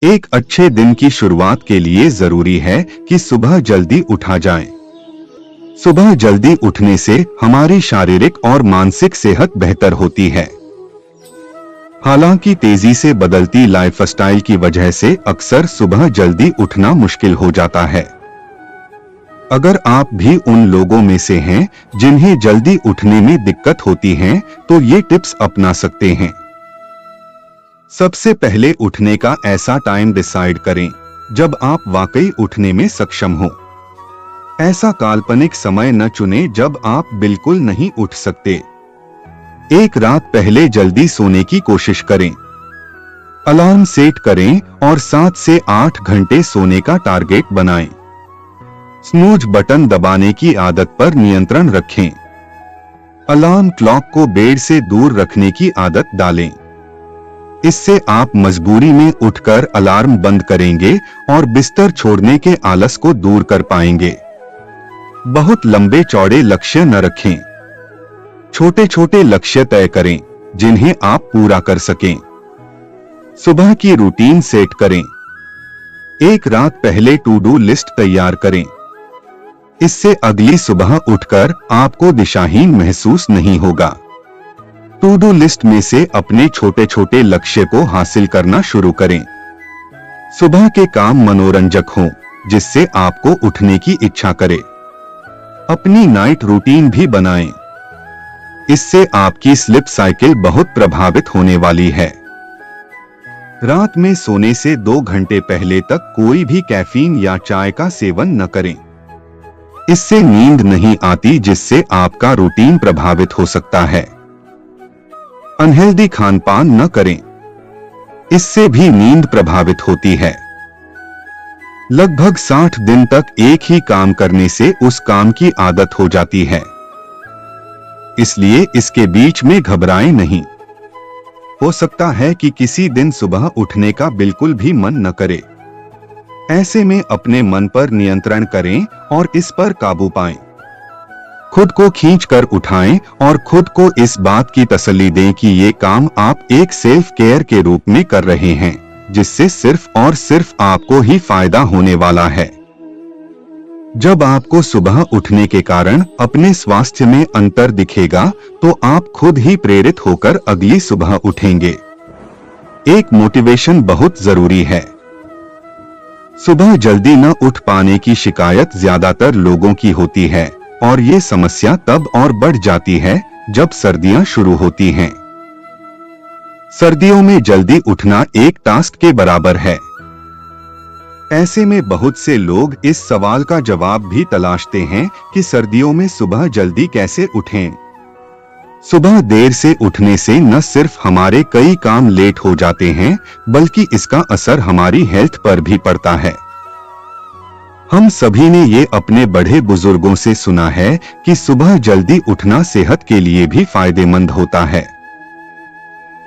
एक अच्छे दिन की शुरुआत के लिए जरूरी है कि सुबह जल्दी उठा जाए। सुबह जल्दी उठने से हमारी शारीरिक और मानसिक सेहत बेहतर होती है। हालांकि तेजी से बदलती लाइफस्टाइल की वजह से अक्सर सुबह जल्दी उठना मुश्किल हो जाता है। अगर आप भी उन लोगों में से हैं जिन्हें जल्दी उठने में दिक्कत होती है, तो ये टिप्स अपना सकते हैं। सबसे पहले उठने का ऐसा टाइम डिसाइड करें जब आप वाकई उठने में सक्षम हो। ऐसा काल्पनिक समय न चुनें जब आप बिल्कुल नहीं उठ सकते। एक रात पहले जल्दी सोने की कोशिश करें। अलार्म सेट करें और 7 से 8 घंटे सोने का टारगेट बनाएं। स्नूज बटन दबाने की आदत पर नियंत्रण रखें। अलार्म क्लॉक को बेड से दूर रखने की आदत डालें। इससे आप मजबूरी में उठकर अलार्म बंद करेंगे और बिस्तर छोड़ने के आलस को दूर कर पाएंगे। बहुत लंबे चौड़े लक्ष्य न रखें। छोटे छोटे लक्ष्य तय करें जिन्हें आप पूरा कर सकें। सुबह की रूटीन सेट करें। एक रात पहले टू डू लिस्ट तैयार करें। इससे अगली सुबह उठकर आपको दिशाहीन महसूस नहीं होगा। टू डू लिस्ट में से अपने छोटे छोटे लक्ष्य को हासिल करना शुरू करें। सुबह के काम मनोरंजक हों जिससे आपको उठने की इच्छा करे। अपनी नाइट रूटीन भी बनाएं। इससे आपकी स्लीप साइकिल बहुत प्रभावित होने वाली है। रात में सोने से 2 घंटे पहले तक कोई भी कैफीन या चाय का सेवन न करें। इससे नींद नहीं आती जिससे आपका रूटीन प्रभावित हो सकता है। अनहेल्दी खानपान न करें। इससे भी नींद प्रभावित होती है। लगभग 60 दिन तक एक ही काम करने से उस काम की आदत हो जाती है। इसलिए इसके बीच में घबराएं नहीं। हो सकता है कि किसी दिन सुबह उठने का बिल्कुल भी मन न करे। ऐसे में अपने मन पर नियंत्रण करें और इस पर काबू पाएं। खुद को खींचकर उठाएं और खुद को इस बात की तसल्ली दें कि ये काम आप एक सेल्फ केयर के रूप में कर रहे हैं, जिससे सिर्फ और सिर्फ आपको ही फायदा होने वाला है। जब आपको सुबह उठने के कारण अपने स्वास्थ्य में अंतर दिखेगा, तो आप खुद ही प्रेरित होकर अगली सुबह उठेंगे। एक मोटिवेशन बहुत जरूरी है। सुबह जल्दी न उठ पाने की शिकायत ज्यादातर लोगों की होती है और ये समस्या तब और बढ़ जाती है जब सर्दियां शुरू होती हैं। सर्दियों में जल्दी उठना एक टास्क के बराबर है। ऐसे में बहुत से लोग इस सवाल का जवाब भी तलाशते हैं कि सर्दियों में सुबह जल्दी कैसे उठें। सुबह देर से उठने से न सिर्फ हमारे कई काम लेट हो जाते हैं, बल्कि इसका असर हमारी हेल्थ पर भी पड़ता है। हम सभी ने ये अपने बड़े बुजुर्गों से सुना है कि सुबह जल्दी उठना सेहत के लिए भी फायदेमंद होता है।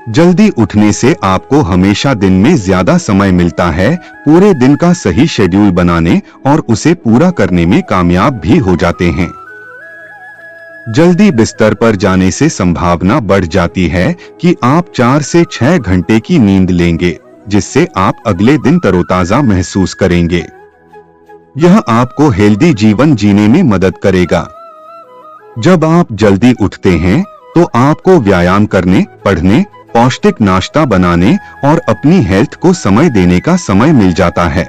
जल्दी उठने से आपको हमेशा दिन में ज्यादा समय मिलता है पूरे दिन का सही शेड्यूल बनाने और उसे पूरा करने में कामयाब भी हो जाते हैं। जल्दी बिस्तर पर जाने से संभावना बढ़ जाती है कि आप 4 से 6 घंटे की नींद लेंगे, जिससे आप अगले दिन तरोताजा महसूस करेंगे। यह आपको हेल्दी जीवन जीने में मदद करेगा। जब आप जल्दी उठते हैं तो आपको व्यायाम करने, पढ़ने, पौष्टिक नाश्ता बनाने और अपनी हेल्थ को समय देने का समय मिल जाता है।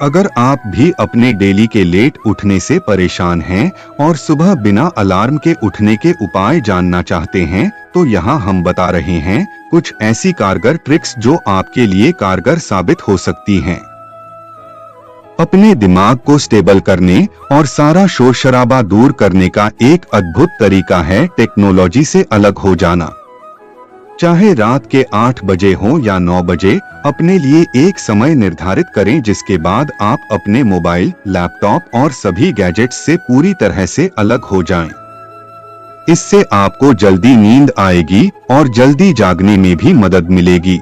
अगर आप भी अपने डेली के लेट उठने से परेशान हैं और सुबह बिना अलार्म के उठने के उपाय जानना चाहते हैं, तो यहाँ हम बता रहे हैं कुछ ऐसी कारगर ट्रिक्स जो आपके लिए कारगर साबित हो सकती हैं। अपने दिमाग को स्टेबल करने और सारा शोर शराबा दूर करने का एक अद्भुत तरीका है टेक्नोलॉजी से अलग हो जाना। चाहे रात के 8 बजे हो या 9 बजे, अपने लिए एक समय निर्धारित करें जिसके बाद आप अपने मोबाइल, लैपटॉप और सभी गैजेट्स से पूरी तरह से अलग हो जाएं। इससे आपको जल्दी नींद आएगी और जल्दी जागने में भी मदद मिलेगी।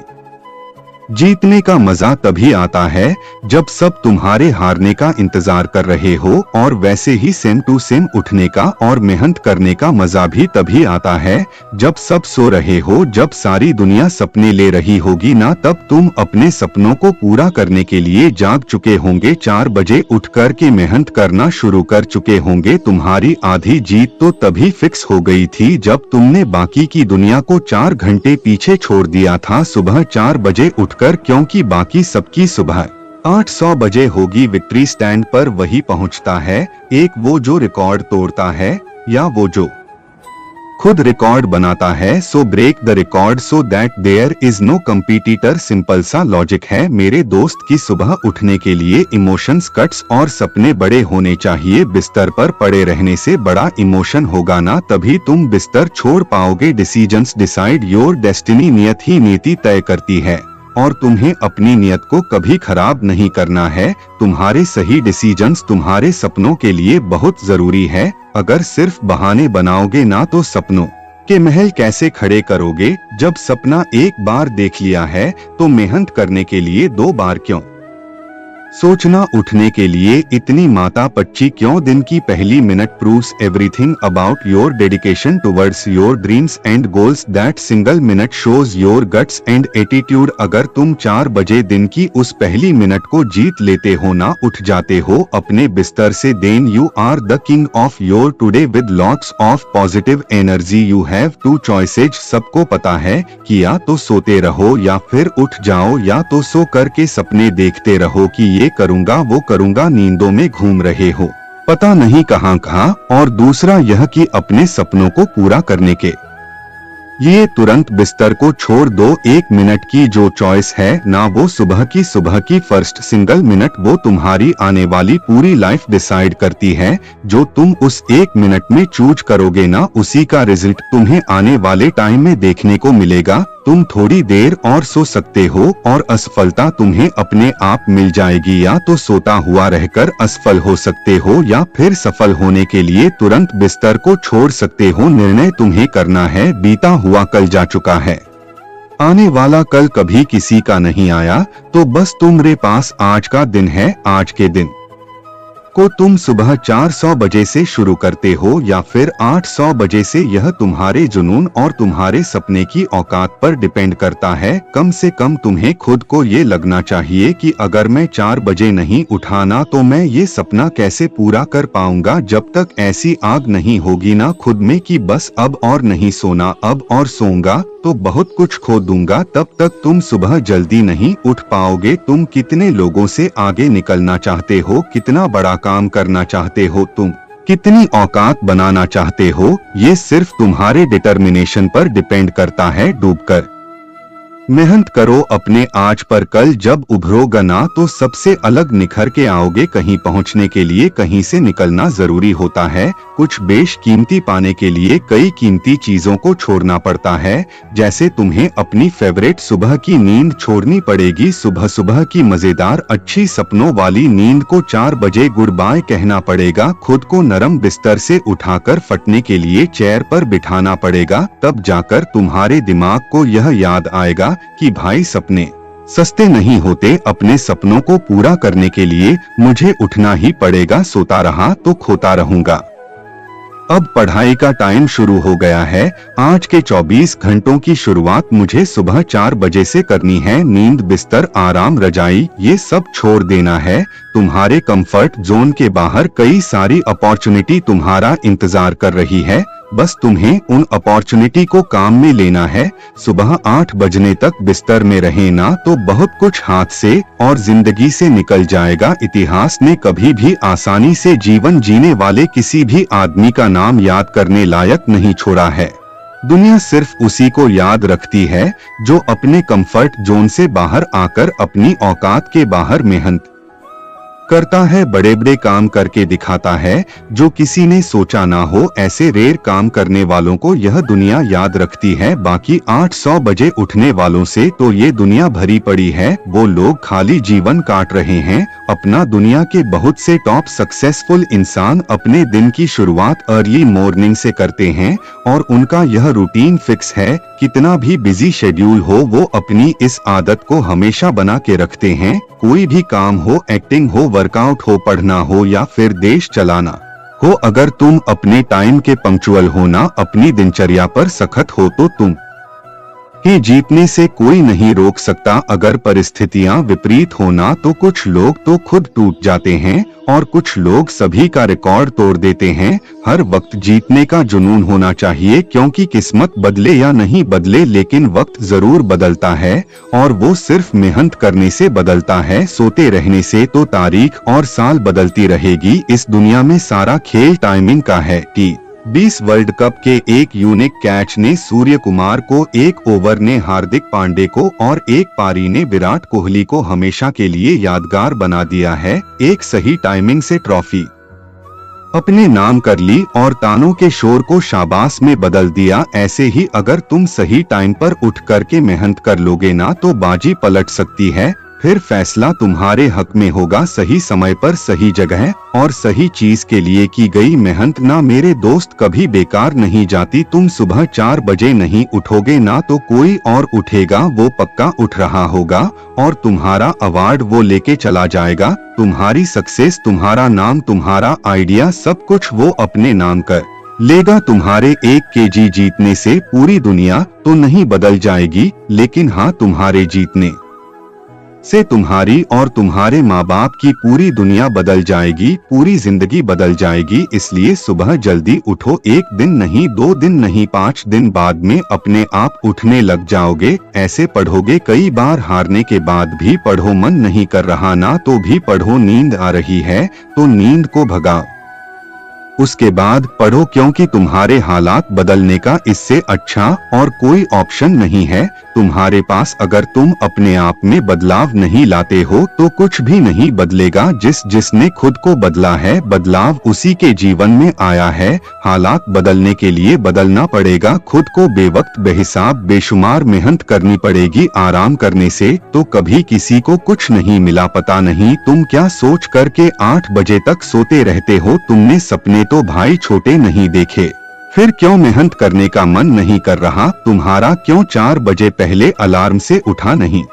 जीतने का मजा तभी आता है जब सब तुम्हारे हारने का इंतजार कर रहे हो, और वैसे ही सेम टू सेम उठने का और मेहनत करने का मजा भी तभी आता है जब सब सो रहे हो। जब सारी दुनिया सपने ले रही होगी ना, तब तुम अपने सपनों को पूरा करने के लिए जाग चुके होंगे। 4 बजे उठकर के मेहनत करना शुरू कर चुके होंगे। तुम्हारी आधी जीत तो तभी फिक्स हो गई थी जब तुमने बाकी की दुनिया को 4 घंटे पीछे छोड़ दिया था सुबह 4 बजे उठकर, क्योंकि बाकी सबकी सुबह 8-9 बजे होगी। विक्ट्री स्टैंड पर वही पहुंचता है, एक वो जो रिकॉर्ड तोड़ता है या वो जो खुद रिकॉर्ड बनाता है। So break the record so that there is no competitor. Simple सा लॉजिक है मेरे दोस्त की सुबह उठने के लिए इमोशंस, कट्स और सपने बड़े होने चाहिए। बिस्तर पर पड़े रहने से बड़ा इमोशन होगा ना, तभी तुम बिस्तर छोड़ पाओगे। Decisions decide your destiny. नियत ही नीति तय करती है और तुम्हें अपनी नियत को कभी खराब नहीं करना है। तुम्हारे सही डिसीजंस तुम्हारे सपनों के लिए बहुत जरूरी है। अगर सिर्फ बहाने बनाओगे ना तो सपनों के महल कैसे खड़े करोगे। जब सपना एक बार देख लिया है तो मेहनत करने के लिए 2 बार क्यों सोचना। उठने के लिए इतनी माता पच्ची क्यों। दिन की पहली minute proves everything about your dedication towards your dreams and goals. That single minute shows your guts and attitude. अगर तुम 4 बजे दिन की उस पहली मिनट को जीत लेते हो ना, उठ जाते हो अपने बिस्तर से, then you are the king of your today with lots of positive energy. You have 2 choices. सबको पता है कि या तो सोते रहो या फिर उठ जाओ, या तो सो करके सपने देखते रहो कि ये करूंगा वो करूंगा, नींदों में घूम रहे हो पता नहीं कहां कहां। और दूसरा यह कि अपने सपनों को पूरा करने के ये तुरंत बिस्तर को छोड़ दो। 1 मिनट की जो चॉइस है ना, वो सुबह की फर्स्ट सिंगल मिनट, वो तुम्हारी आने वाली पूरी लाइफ डिसाइड करती है। जो तुम उस 1 मिनट में चूज करोगे ना, उसी का रिजल्ट तुम्हें आने वाले टाइम में देखने को मिलेगा। तुम थोड़ी देर और सो सकते हो और असफलता तुम्हें अपने आप मिल जाएगी, या तो सोता हुआ रहकर असफल हो सकते हो या फिर सफल होने के लिए तुरंत बिस्तर को छोड़ सकते हो। निर्णय तुम्हें करना है। बीता हुआ कल जा चुका है, आने वाला कल कभी किसी का नहीं आया, तो बस तुम्हारे पास आज का दिन है। आज के दिन को तुम सुबह 400 बजे से शुरू करते हो या फिर 800 बजे से, यह तुम्हारे जुनून और तुम्हारे सपने की औकात पर डिपेंड करता है। कम से कम तुम्हें खुद को ये लगना चाहिए कि अगर मैं 4 बजे नहीं उठाना तो मैं ये सपना कैसे पूरा कर पाऊंगा। जब तक ऐसी आग नहीं होगी ना खुद में कि बस अब और नहीं सोना, अब और सोऊंगा तो बहुत कुछ खो दूंगा, तब तक तुम सुबह जल्दी नहीं उठ पाओगे। तुम कितने लोगों से आगे निकलना चाहते हो, कितना बड़ा काम करना चाहते हो, तुम कितनी औकात बनाना चाहते हो, ये सिर्फ तुम्हारे डिटर्मिनेशन पर डिपेंड करता है। डूबकर मेहनत करो अपने आज पर। कल जब उभरोगा ना तो सबसे अलग निखर के आओगे। कहीं पहुंचने के लिए कहीं से निकलना जरूरी होता है। कुछ बेशकीमती पाने के लिए कई कीमती चीजों को छोड़ना पड़ता है। जैसे तुम्हें अपनी फेवरेट सुबह की नींद छोड़नी पड़ेगी। सुबह की मजेदार अच्छी सपनों वाली नींद को 4 बजे गुड बाय कहना पड़ेगा। खुद को नरम बिस्तर से उठाकर फटने के लिए चेयर पर बिठाना पड़ेगा। तब जाकर तुम्हारे दिमाग को यह याद आएगा कि भाई सपने सस्ते नहीं होते। अपने सपनों को पूरा करने के लिए मुझे उठना ही पड़ेगा। सोता रहा तो खोता रहूंगा। अब पढ़ाई का टाइम शुरू हो गया है। आज के 24 घंटों की शुरुआत मुझे सुबह 4 बजे से करनी है। नींद, बिस्तर, आराम, रजाई, ये सब छोड़ देना है। तुम्हारे कंफर्ट जोन के बाहर कई सारी अपॉर्चुनिटी तुम्हारा इंतजार कर रही है। बस तुम्हें उन अपॉर्चुनिटी को काम में लेना है। सुबह 8 बजने तक बिस्तर में रहे ना तो बहुत कुछ हाथ से और जिंदगी से निकल जाएगा। इतिहास ने कभी भी आसानी से जीवन जीने वाले किसी भी आदमी का नाम याद करने लायक नहीं छोड़ा है। दुनिया सिर्फ उसी को याद रखती है जो अपने कंफर्ट जोन से बाहर आकर अपनी औकात के बाहर मेहनत करता है, बड़े बड़े काम करके दिखाता है जो किसी ने सोचा ना हो। ऐसे रेर काम करने वालों को यह दुनिया याद रखती है। बाकी 800 बजे उठने वालों से तो ये दुनिया भरी पड़ी है। वो लोग खाली जीवन काट रहे हैं अपना। दुनिया के बहुत से टॉप सक्सेसफुल इंसान अपने दिन की शुरुआत अर्ली मॉर्निंग से करते हैं और उनका यह रूटीन फिक्स है। कितना भी बिजी शेड्यूल हो, वो अपनी इस आदत को हमेशा बना के रखते हैं। कोई भी काम हो, एक्टिंग हो, वर्कआउट हो, पढ़ना हो या फिर देश चलाना हो, अगर तुम अपने टाइम के पंक्चुअल होना अपनी दिनचर्या पर सख्त हो तो तुम ही जीतने से कोई नहीं रोक सकता। अगर परिस्थितियां विपरीत होना तो कुछ लोग तो खुद टूट जाते हैं और कुछ लोग सभी का रिकॉर्ड तोड़ देते हैं। हर वक्त जीतने का जुनून होना चाहिए, क्योंकि किस्मत बदले या नहीं बदले लेकिन वक्त जरूर बदलता है और वो सिर्फ मेहनत करने से बदलता है। सोते रहने से तो तारीख और साल बदलती रहेगी। इस दुनिया में सारा खेल टाइमिंग का है। T20 वर्ल्ड कप के एक यूनिक कैच ने सूर्य कुमार को, एक ओवर ने हार्दिक पांडे को और एक पारी ने विराट कोहली को हमेशा के लिए यादगार बना दिया है। एक सही टाइमिंग से ट्रॉफी अपने नाम कर ली और तानों के शोर को शाबाश में बदल दिया। ऐसे ही अगर तुम सही टाइम पर उठ करके मेहनत कर लोगे ना तो बाजी पलट सकती है। फिर फैसला तुम्हारे हक में होगा। सही समय पर सही जगह और सही चीज के लिए की गई मेहनत ना मेरे दोस्त कभी बेकार नहीं जाती। तुम सुबह 4 बजे नहीं उठोगे ना तो कोई और उठेगा, वो पक्का उठ रहा होगा और तुम्हारा अवार्ड वो लेके चला जाएगा। तुम्हारी सक्सेस, तुम्हारा नाम, तुम्हारा आइडिया, सब कुछ वो अपने नाम कर लेगा। तुम्हारे 1 kg जीतने से पूरी दुनिया तो नहीं बदल जाएगी, लेकिन हाँ, तुम्हारे जीतने से तुम्हारी और तुम्हारे माँ बाप की पूरी दुनिया बदल जाएगी, पूरी जिंदगी बदल जाएगी। इसलिए सुबह जल्दी उठो। 1 दिन नहीं, 2 दिन नहीं, 5 दिन बाद में अपने आप उठने लग जाओगे। ऐसे पढ़ोगे कई बार हारने के बाद भी पढ़ो। मन नहीं कर रहा ना तो भी पढ़ो। नींद आ रही है तो नींद को भगाओ, उसके बाद पढ़ो, क्योंकि तुम्हारे हालात बदलने का इससे अच्छा और कोई ऑप्शन नहीं है तुम्हारे पास। अगर तुम अपने आप में बदलाव नहीं लाते हो तो कुछ भी नहीं बदलेगा। जिसने खुद को बदला है, बदलाव उसी के जीवन में आया है। हालात बदलने के लिए बदलना पड़ेगा खुद को। बेवक्त, बेहिसाब, बेशुमार मेहनत करनी पड़ेगी। आराम करने से तो कभी किसी को कुछ नहीं मिला। पता नहीं तुम क्या सोच करके 8 बजे तक सोते रहते हो। तुमने सपने तो भाई छोटे नहीं देखे, फिर क्यों मेहनत करने का मन नहीं कर रहा तुम्हारा? क्यों 4 बजे पहले अलार्म से उठा नहीं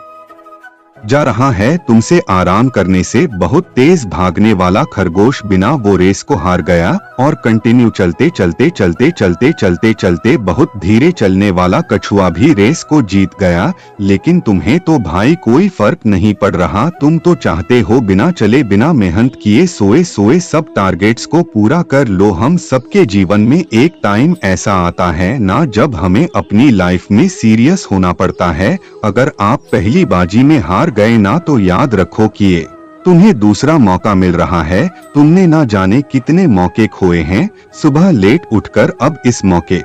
जा रहा है? तुमसे आराम करने से बहुत तेज भागने वाला खरगोश बिना वो रेस को हार गया और कंटिन्यू चलते चलते चलते चलते चलते चलते बहुत धीरे चलने वाला कछुआ भी रेस को जीत गया। लेकिन तुम्हें तो भाई कोई फर्क नहीं पड़ रहा। तुम तो चाहते हो बिना चले, बिना मेहनत किए, सोए सोए सब टारगेट्स को पूरा कर लो। हम सबके जीवन में एक टाइम ऐसा आता है ना जब हमें अपनी लाइफ में सीरियस होना पड़ता है। अगर आप पहली बाजी में हार गए ना तो याद रखो कि ये तुम्हें दूसरा मौका मिल रहा है। तुमने ना जाने कितने मौके खोए हैं। सुबह लेट उठकर अब इस मौके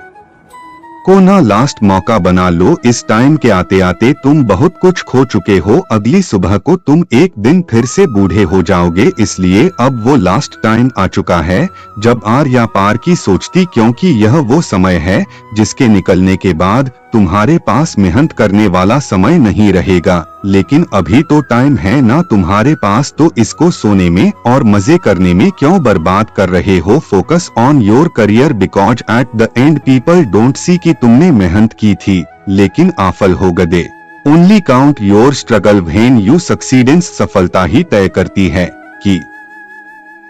को ना लास्ट मौका बना लो। इस टाइम के आते आते तुम बहुत कुछ खो चुके हो। अगली सुबह को तुम एक दिन फिर से बूढ़े हो जाओगे। इसलिए अब वो लास्ट टाइम आ चुका है जब आर या पार की सोचती, क्योंकि यह वो समय है जिसके निकलने के बाद तुम्हारे पास मेहनत करने वाला समय नहीं रहेगा। लेकिन अभी तो टाइम है ना तुम्हारे पास, तो इसको सोने में और मजे करने में क्यों बर्बाद कर रहे हो? Focus on your career because at the end people don't see कि तुमने मेहनत की थी लेकिन आफल हो गए। Only count your struggle when you succeeds. सफलता ही तय करती है कि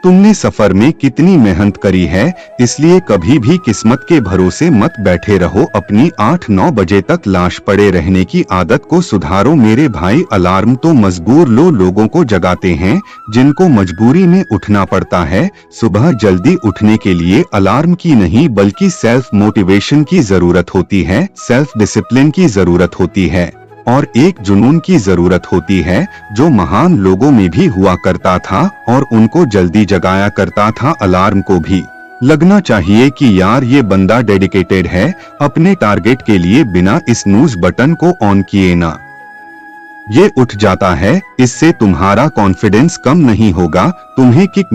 तुमने सफर में कितनी मेहनत करी है। इसलिए कभी भी किस्मत के भरोसे मत बैठे रहो। अपनी 8-9 बजे तक लाश पड़े रहने की आदत को सुधारो मेरे भाई। अलार्म तो मजबूर लोगों को जगाते हैं जिनको मजबूरी में उठना पड़ता है। सुबह जल्दी उठने के लिए अलार्म की नहीं बल्कि सेल्फ मोटिवेशन की जरूरत होती है, सेल्फ डिसिप्लिन की जरूरत होती है और एक जुनून की जरूरत होती है जो महान लोगों में भी हुआ करता था और उनको जल्दी जगाया करता था। अलार्म को भी लगना चाहिए कि यार ये बंदा डेडिकेटेड है अपने टारगेट के लिए, बिना इस स्नूज बटन को ऑन किए ना ये उठ जाता है, इससे तुम्हारा कॉन्फिडेंस कम नहीं होगा, तुम्हें किक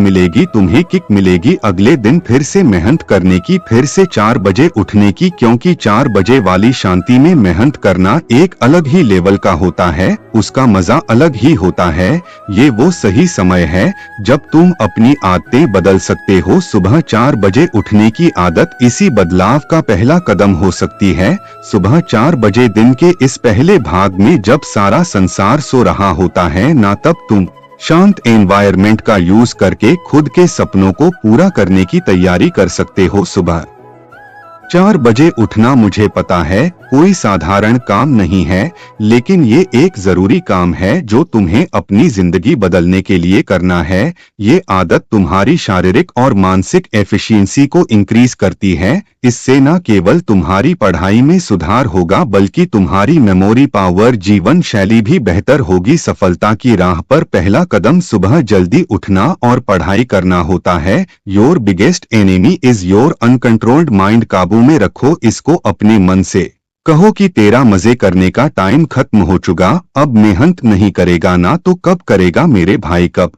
मिलेगी अगले दिन फिर से मेहनत करने की, फिर से 4 बजे उठने की, क्योंकि 4 बजे वाली शांति में मेहनत करना एक अलग ही लेवल का होता है, उसका मजा अलग ही होता है। ये वो सही समय है जब तुम अपनी आदतें बदल सकते हो। सुबह 4 बजे उठने की आदत इसी बदलाव का पहला कदम हो सकती है। सुबह 4 बजे दिन के इस पहले भाग में जब सारा संसार सो रहा होता है ना, तब तुम शांत एनवायरनमेंट का यूज करके खुद के सपनों को पूरा करने की तैयारी कर सकते हो। सुबह 4 बजे उठना, मुझे पता है, कोई साधारण काम नहीं है, लेकिन ये एक जरूरी काम है जो तुम्हें अपनी जिंदगी बदलने के लिए करना है। ये आदत तुम्हारी शारीरिक और मानसिक एफिशिएंसी को इंक्रीज करती है। इससे न केवल तुम्हारी पढ़ाई में सुधार होगा, बल्कि तुम्हारी मेमोरी पावर, जीवन शैली भी बेहतर होगी। सफलता की राह पर पहला कदम सुबह जल्दी उठना और पढ़ाई करना होता है। Your biggest enemy is your uncontrolled mind. काबू में रखो इसको, अपने मन से कहो कि तेरा मजे करने का टाइम खत्म हो चुका, अब मेहनत नहीं करेगा ना तो कब करेगा मेरे भाई, कब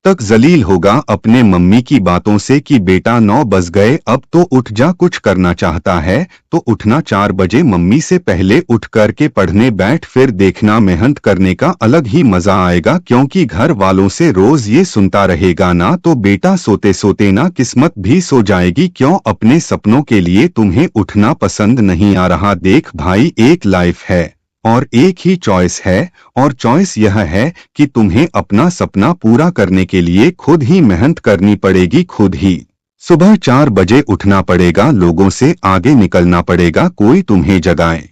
तक जलील होगा अपने मम्मी की बातों से कि बेटा 9 बज गए अब तो उठ जा, कुछ करना चाहता है तो उठना। 4 बजे मम्मी से पहले उठ करके पढ़ने बैठ, फिर देखना मेहनत करने का अलग ही मजा आएगा, क्योंकि घर वालों से रोज ये सुनता रहेगा ना तो बेटा सोते सोते ना किस्मत भी सो जाएगी। क्यों अपने सपनों के लिए तुम्हें उठना पसंद नहीं आ रहा? देख भाई, एक लाइफ है और एक ही चॉइस है, और चॉइस यह है कि तुम्हें अपना सपना पूरा करने के लिए खुद ही मेहनत करनी पड़ेगी, खुद ही सुबह 4 बजे उठना पड़ेगा, लोगों से आगे निकलना पड़ेगा। कोई तुम्हें जगाए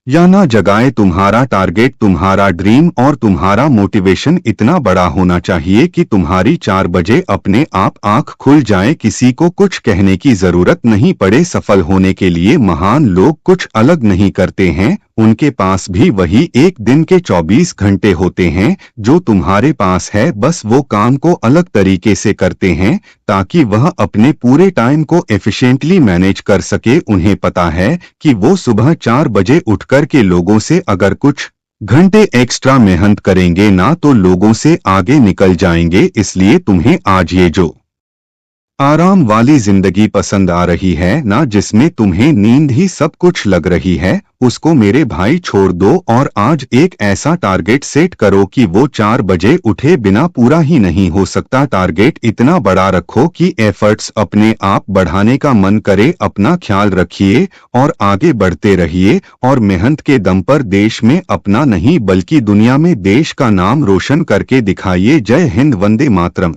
या ना जगाए, तुम्हारा टारगेट, तुम्हारा ड्रीम और तुम्हारा मोटिवेशन इतना बड़ा होना चाहिए कि तुम्हारी 4 बजे अपने आप आंख खुल जाए, किसी को कुछ कहने की जरूरत नहीं पड़े। सफल होने के लिए महान लोग कुछ अलग नहीं करते हैं, उनके पास भी वही एक दिन के 24 घंटे होते हैं जो तुम्हारे पास है, बस वो काम को अलग तरीके से करते हैं ताकि वह अपने पूरे टाइम को एफिशिएंटली मैनेज कर सके। उन्हें पता है कि वो सुबह 4 बजे उठकर के लोगों से अगर कुछ घंटे एक्स्ट्रा मेहनत करेंगे ना तो लोगों से आगे निकल जाएंगे। इसलिए तुम्हें आज ये जो आराम वाली जिंदगी पसंद आ रही है ना, जिसमें तुम्हें नींद ही सब कुछ लग रही है, उसको मेरे भाई छोड़ दो और आज एक ऐसा टारगेट सेट करो कि वो 4 बजे उठे बिना पूरा ही नहीं हो सकता। टारगेट इतना बड़ा रखो कि एफर्ट्स अपने आप बढ़ाने का मन करे। अपना ख्याल रखिए और आगे बढ़ते रहिए, और मेहनत के दम पर देश में अपना नहीं बल्कि दुनिया में देश का नाम रोशन करके दिखाइए। जय हिंद, वंदे मातरम।